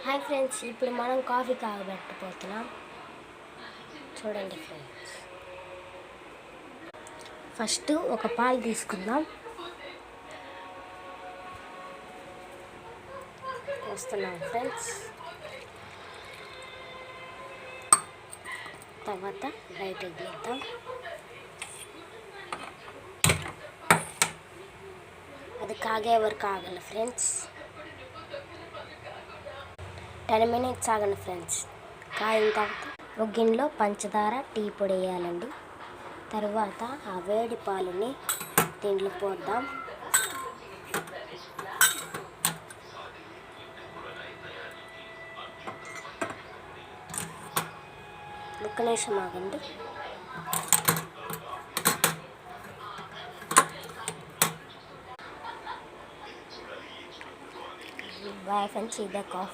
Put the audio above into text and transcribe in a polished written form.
Hi friends, ఇప్పుడు మనం coffee కాగబెట్టబోతున్నాం. చూడండి ఫ్రెండ్స్, ఫస్ట్ ఒక పాలు తీసుకుందాం. వస్తున్నాం ఫ్రెండ్స్. తర్వాత లైట్ ఎగ్గిద్దాం. అది కాగే వరకు ఆగండి ఫ్రెండ్స్. 10 minutes ఆగండి ఫ్రెండ్స్. కాగిన తర్వాత ఒక గిన్నెలో పంచదార, టీ పొడి వేయాలండి. తర్వాత ఆ వేడి పాలని దీంట్లో పోద్దాం. ఒక్క నిమిషం ఆగండి. బాయ్ ఫ్రెండ్స్, ఇదే కాఫీ.